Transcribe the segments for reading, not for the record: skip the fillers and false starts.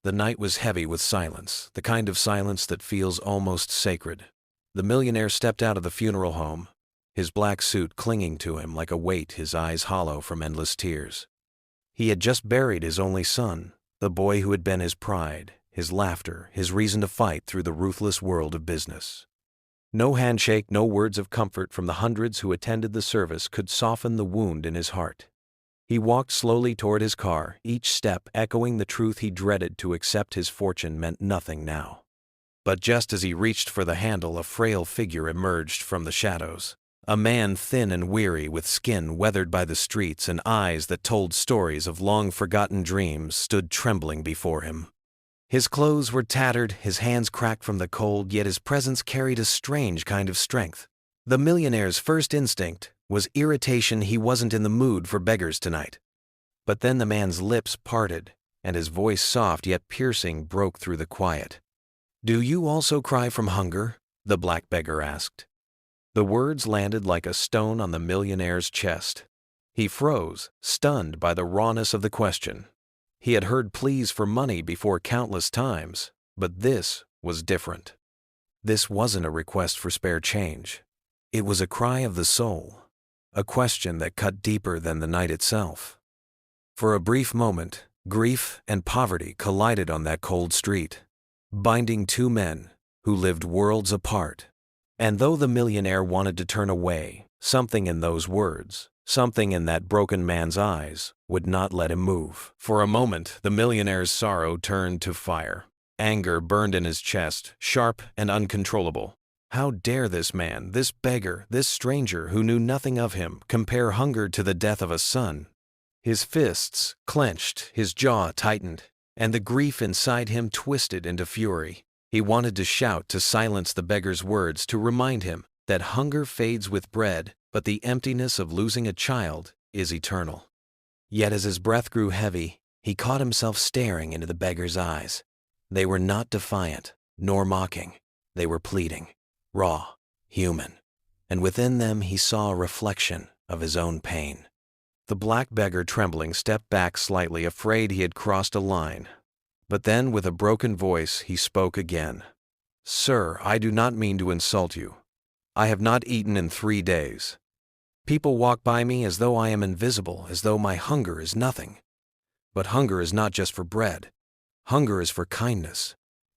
The night was heavy with silence, the kind of silence that feels almost sacred. The millionaire stepped out of the funeral home, his black suit clinging to him like a weight, his eyes hollow from endless tears. He had just buried his only son, the boy who had been his pride, his laughter, his reason to fight through the ruthless world of business. No handshake, no words of comfort from the hundreds who attended the service could soften the wound in his heart. He walked slowly toward his car, each step echoing the truth he dreaded to accept. His fortune meant nothing now. But just as he reached for the handle, a frail figure emerged from the shadows. A man thin and weary, with skin weathered by the streets and eyes that told stories of long-forgotten dreams, stood trembling before him. His clothes were tattered, his hands cracked from the cold, yet his presence carried a strange kind of strength. The millionaire's first instinct was irritation. He wasn't in the mood for beggars tonight. But then the man's lips parted, and his voice, soft yet piercing, broke through the quiet. "Do you also cry from hunger?" the black beggar asked. The words landed like a stone on the millionaire's chest. He froze, stunned by the rawness of the question. He had heard pleas for money before countless times, but this was different. This wasn't a request for spare change. It was a cry of the soul, a question that cut deeper than the night itself. For a brief moment, grief and poverty collided on that cold street, binding two men who lived worlds apart. And though the millionaire wanted to turn away, something in those words, something in that broken man's eyes, would not let him move. For a moment, the millionaire's sorrow turned to fire. Anger burned in his chest, sharp and uncontrollable. How dare this man, this beggar, this stranger who knew nothing of him, compare hunger to the death of a son? His fists clenched, his jaw tightened, and the grief inside him twisted into fury. He wanted to shout, to silence the beggar's words, to remind him that hunger fades with bread, but the emptiness of losing a child is eternal. Yet as his breath grew heavy, he caught himself staring into the beggar's eyes. They were not defiant, nor mocking. They were pleading, raw, human, and within them he saw a reflection of his own pain. The black beggar, trembling, stepped back slightly, afraid he had crossed a line. But then, with a broken voice, he spoke again. "Sir, I do not mean to insult you. I have not eaten in 3 days. People walk by me as though I am invisible, as though my hunger is nothing. But hunger is not just for bread. Hunger is for kindness,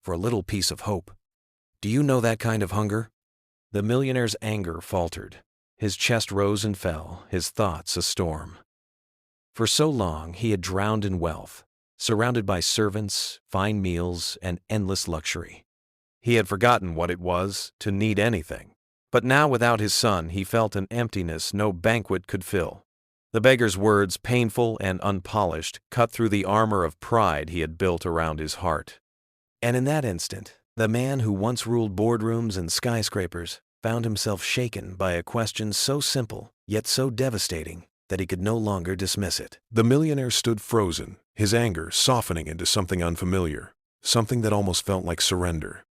for a little piece of hope. Do you know that kind of hunger?" The millionaire's anger faltered. His chest rose and fell, his thoughts a storm. For so long he had drowned in wealth, surrounded by servants, fine meals, and endless luxury. He had forgotten what it was to need anything. But now, without his son, he felt an emptiness no banquet could fill. The beggar's words, painful and unpolished, cut through the armor of pride he had built around his heart. And in that instant, the man who once ruled boardrooms and skyscrapers found himself shaken by a question so simple, yet so devastating, that he could no longer dismiss it. The millionaire stood frozen, his anger softening into something unfamiliar, something that almost felt like surrender.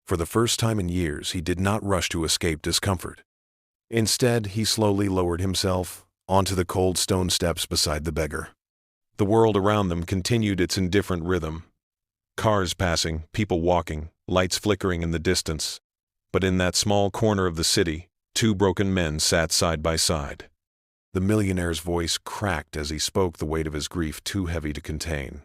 For the first time in years, he did not rush to escape discomfort. Instead, he slowly lowered himself onto the cold stone steps beside the beggar. The world around them continued its indifferent rhythm. Cars passing, people walking, lights flickering in the distance. But in that small corner of the city, two broken men sat side by side. The millionaire's voice cracked as he spoke, the weight of his grief too heavy to contain.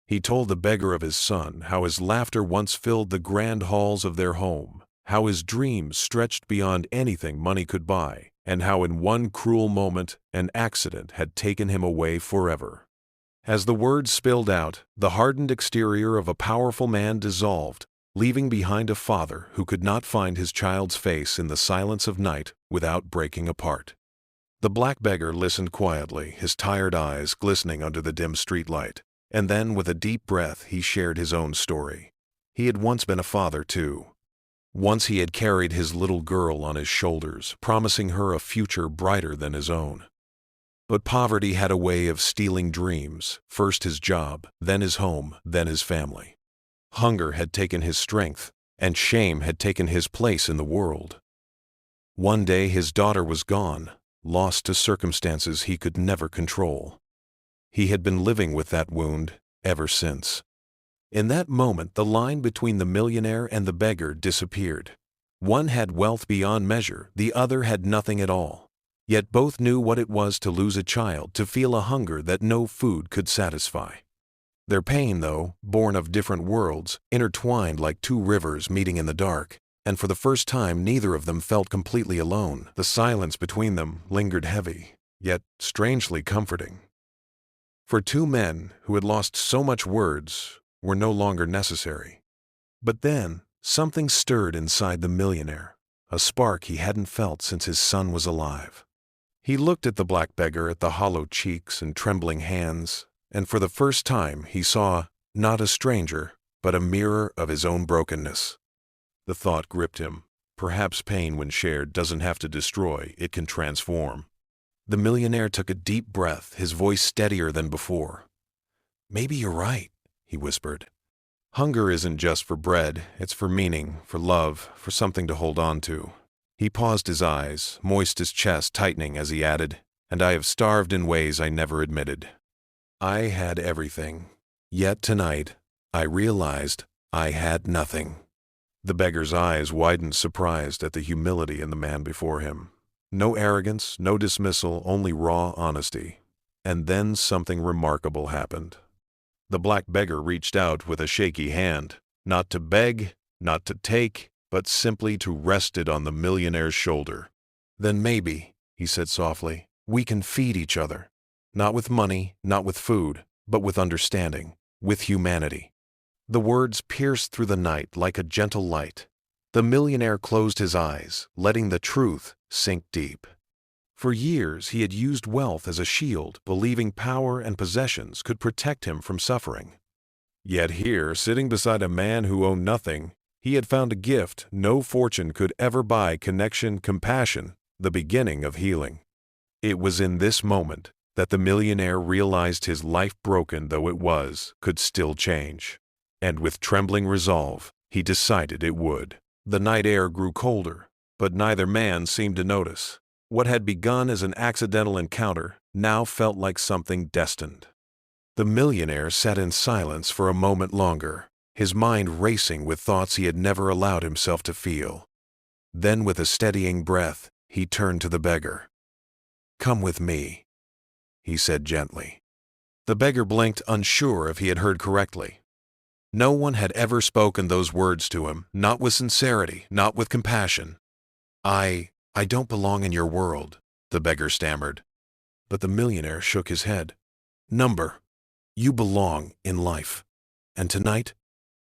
He told the beggar of his son, how his laughter once filled the grand halls of their home, how his dreams stretched beyond anything money could buy, and how in one cruel moment an accident had taken him away forever. As the words spilled out, the hardened exterior of a powerful man dissolved, leaving behind a father who could not find his child's face in the silence of night without breaking apart. The black beggar listened quietly, his tired eyes glistening under the dim streetlight, and then, with a deep breath, he shared his own story. He had once been a father, too. Once he had carried his little girl on his shoulders, promising her a future brighter than his own. But poverty had a way of stealing dreams, first his job, then his home, then his family. Hunger had taken his strength, and shame had taken his place in the world. One day his daughter was gone, lost to circumstances he could never control. He had been living with that wound ever since. In that moment, the line between the millionaire and the beggar disappeared. One had wealth beyond measure, the other had nothing at all. Yet both knew what it was to lose a child, to feel a hunger that no food could satisfy. Their pain, though, born of different worlds, intertwined like two rivers meeting in the dark, and for the first time neither of them felt completely alone. The silence between them lingered heavy, yet strangely comforting. For two men who had lost so much, words were no longer necessary. But then, something stirred inside the millionaire, a spark he hadn't felt since his son was alive. He looked at the black beggar, at the hollow cheeks and trembling hands, and for the first time he saw not a stranger, but a mirror of his own brokenness. The thought gripped him. Perhaps pain, when shared, doesn't have to destroy, it can transform. The millionaire took a deep breath, his voice steadier than before. "Maybe you're right," he whispered. "Hunger isn't just for bread, it's for meaning, for love, for something to hold on to." He paused, his eyes, moist, his chest tightening as he added, "And I have starved in ways I never admitted. I had everything, yet tonight I realized I had nothing." The beggar's eyes widened, surprised at the humility in the man before him. No arrogance, no dismissal, only raw honesty. And then something remarkable happened. The black beggar reached out with a shaky hand, not to beg, not to take, but simply to rest it on the millionaire's shoulder. "Then maybe," he said softly, "we can feed each other. Not with money, not with food, but with understanding, with humanity." The words pierced through the night like a gentle light. The millionaire closed his eyes, letting the truth sink deep. For years he had used wealth as a shield, believing power and possessions could protect him from suffering. Yet here, sitting beside a man who owned nothing, he had found a gift no fortune could ever buy: connection, compassion, the beginning of healing. It was in this moment that the millionaire realized his life, broken though it was, could still change. And with trembling resolve, he decided it would. The night air grew colder, but neither man seemed to notice. What had begun as an accidental encounter now felt like something destined. The millionaire sat in silence for a moment longer, his mind racing with thoughts he had never allowed himself to feel. Then, with a steadying breath, he turned to the beggar. "Come with me," he said gently. The beggar blinked, unsure if he had heard correctly. No one had ever spoken those words to him, not with sincerity, not with compassion. I don't belong in your world," the beggar stammered. But the millionaire shook his head. "Number, you belong in life. And tonight,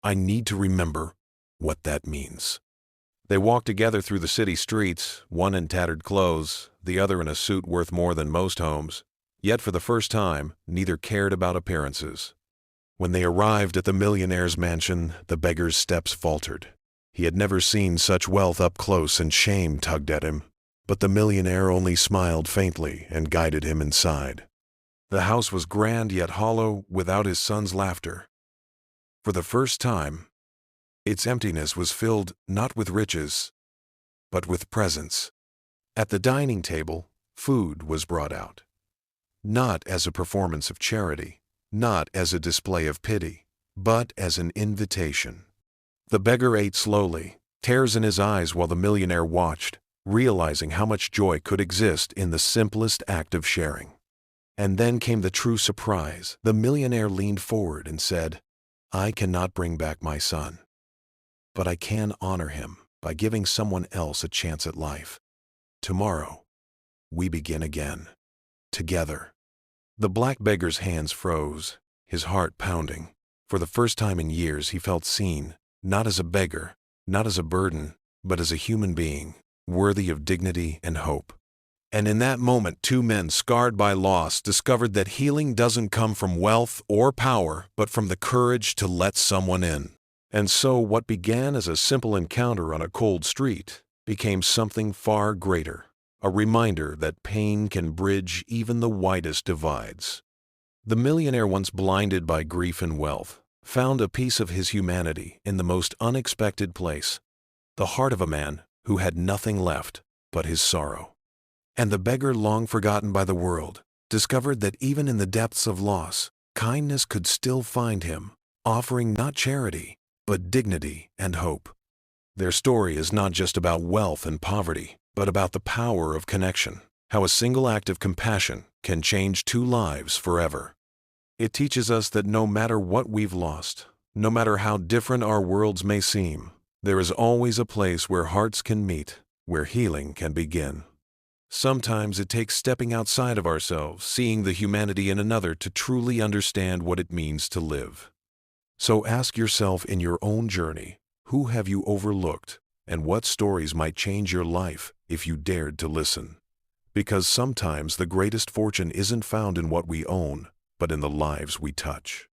I need to remember what that means." They walked together through the city streets, one in tattered clothes, the other in a suit worth more than most homes. Yet for the first time, neither cared about appearances. When they arrived at the millionaire's mansion, the beggar's steps faltered. He had never seen such wealth up close, and shame tugged at him. But the millionaire only smiled faintly and guided him inside. The house was grand yet hollow, without his son's laughter. For the first time, its emptiness was filled not with riches, but with presence. At the dining table, food was brought out. Not as a performance of charity, not as a display of pity, but as an invitation. The beggar ate slowly, tears in his eyes, while the millionaire watched, realizing how much joy could exist in the simplest act of sharing. And then came the true surprise. The millionaire leaned forward and said, "I cannot bring back my son, but I can honor him by giving someone else a chance at life. Tomorrow, we begin again, together." The black beggar's hands froze, his heart pounding. For the first time in years he felt seen, not as a beggar, not as a burden, but as a human being, worthy of dignity and hope. And in that moment, two men scarred by loss discovered that healing doesn't come from wealth or power, but from the courage to let someone in. And so what began as a simple encounter on a cold street became something far greater. A reminder that pain can bridge even the widest divides. The millionaire, once blinded by grief and wealth, found a piece of his humanity in the most unexpected place, the heart of a man who had nothing left but his sorrow. And the beggar, long forgotten by the world, discovered that even in the depths of loss, kindness could still find him, offering not charity, but dignity and hope. Their story is not just about wealth and poverty, but about the power of connection, how a single act of compassion can change two lives forever. It teaches us that no matter what we've lost, no matter how different our worlds may seem, there is always a place where hearts can meet, where healing can begin. Sometimes it takes stepping outside of ourselves, seeing the humanity in another to truly understand what it means to live. So ask yourself in your own journey, who have you overlooked, and what stories might change your life if you dared to listen? Because sometimes the greatest fortune isn't found in what we own, but in the lives we touch.